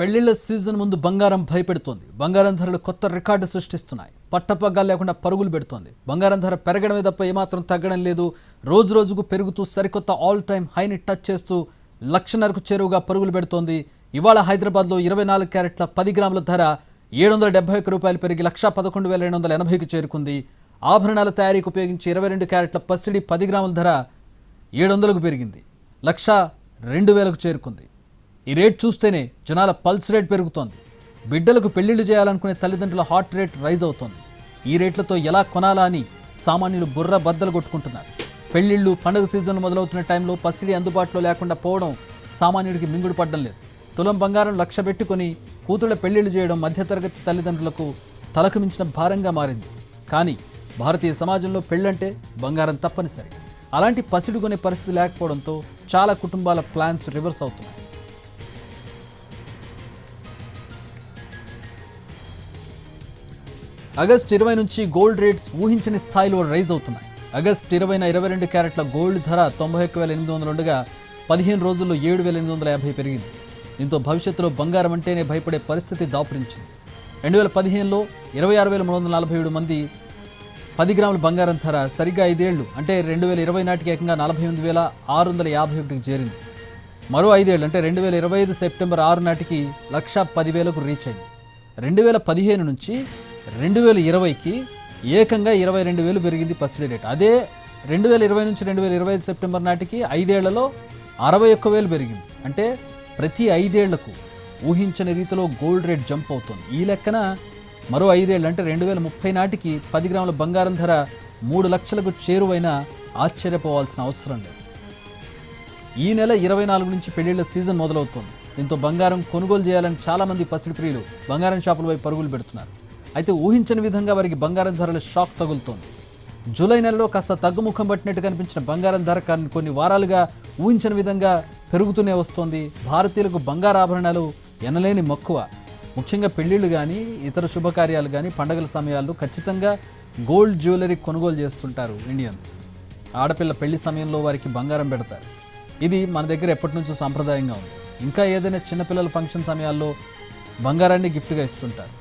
పెళ్లిళ్ల season ముందు బంగారం భయపెడుతోంది. బంగారం ధరలు కొత్త రికార్డు సృష్టిస్తున్నాయి. పట్టపగ్గాలు లేకుండా పరుగులు పెడుతోంది. బంగారం ధర పెరగడమే తప్ప ఏమాత్రం తగ్గడం లేదు. రోజు రోజుకు పెరుగుతూ సరికొత్త ఆల్ టైమ్ హైని టచ్ చేస్తూ 1,00,000కు చేరువగా పరుగులు పెడుతోంది. ఇవాళ హైదరాబాద్లో 24 క్యారెట్ల 10 గ్రాముల ధర రూ. 771 పెరిగి 1,11,280కి చేరుకుంది. ఆభరణాల తయారీకి ఉపయోగించే 22 క్యారెట్ల పసిడి 10 గ్రాముల ధర 700కు పెరిగింది. 1,02,000కు చేరుకుంది. ఈ రేట్ చూస్తేనే జనాల పల్స్ రేట్ పెరుగుతోంది. బిడ్డలకు పెళ్లిళ్లు చేయాలనుకునే తల్లిదండ్రుల హార్ట్ రేట్ రైజ్ అవుతోంది. ఈ రేట్లతో ఎలా కొనాలా అని సామాన్యులు బుర్ర బద్దలు కొట్టుకుంటున్నారు. పెళ్లిళ్లు పండుగ సీజన్ మొదలవుతున్న టైంలో పసిడి అందుబాటులో లేకుండా పోవడం సామాన్యుడికి మింగుడు పడ్డం లేదు. తులం బంగారం 1,00,000 పెట్టుకుని కూతుళ్ల పెళ్లిళ్లు చేయడం మధ్యతరగతి తల్లిదండ్రులకు తలకు మించిన భారంగా మారింది. కానీ భారతీయ సమాజంలో పెళ్ళంటే బంగారం తప్పనిసరి. అలాంటి పసిడి కొనే పరిస్థితి లేకపోవడంతో చాలా కుటుంబాల ప్లాన్స్ రివర్స్ అవుతున్నాయి. ఆగస్టు 20 నుంచి గోల్డ్ రేట్స్ ఊహించని స్థాయిలో రైజ్ అవుతున్నాయి. ఆగస్టు 20న 22 క్యారెట్ల గోల్డ్ ధర 91,800 ఉండగా 15 రోజుల్లో 7,850 పెరిగింది. దీంతో భవిష్యత్తులో బంగారం అంటేనే భయపడే పరిస్థితి దాపురించింది. 2015లో 26,347 మంది 10 గ్రాముల బంగారం ధర సరిగ్గా 5 ఏళ్లు అంటే 2020 నాటికి ఏకంగా 48,651కి చేరింది. మరో 5 ఏళ్లు అంటే 2025 సెప్టెంబర్ 6 నాటికి 1,10,000కు రీచ్ అయింది. 2015 నుంచి 2020కి ఏకంగా 22,000 పెరిగింది పసిడి రేట్. అదే 2020 నుంచి 2025 సెప్టెంబర్ నాటికి 5 ఏళ్లలో 61,000 పెరిగింది. అంటే ప్రతి 5 ఏళ్లకు ఊహించని రీతిలో గోల్డ్ రేట్ జంప్ అవుతుంది. ఈ లెక్కన మరో 5 ఏళ్ళు అంటే 2030 నాటికి 10 గ్రాముల బంగారం ధర 3 లక్షలకు చేరువైనా ఆశ్చర్యపోవాల్సిన అవసరం లేదు. ఈ నెల 24 నుంచి పెళ్లిళ్ల సీజన్ మొదలవుతోంది. దీంతో బంగారం కొనుగోలు చేయాలని చాలామంది పసిడి ప్రియులు బంగారం షాపుల వైపు పరుగులు పెడుతున్నారు. అయితే ఊహించని విధంగా వారికి బంగారం ధరలు షాక్ తగులుతోంది. జూలై నెలలో కాస్త తగ్గుముఖం పట్టినట్టు కనిపించిన బంగారం ధర కొన్ని వారాలుగా ఊహించని విధంగా పెరుగుతూనే వస్తోంది. భారతీయులకు బంగారు ఆభరణాలు ఎనలేని మక్కువ. ముఖ్యంగా పెళ్లిళ్ళు కానీ ఇతర శుభకార్యాలు కానీ పండగల సమయాల్లో ఖచ్చితంగా గోల్డ్ జ్యువెలరీ కొనుగోలు చేస్తుంటారు ఇండియన్స్. ఆడపిల్ల పెళ్లి సమయంలో వారికి బంగారం పెడతారు. ఇది మన దగ్గర ఎప్పటి నుంచో సాంప్రదాయంగా ఉంది. ఇంకా ఏదైనా చిన్నపిల్లల ఫంక్షన్ సమయాల్లో బంగారాన్ని గిఫ్ట్గా ఇస్తుంటారు.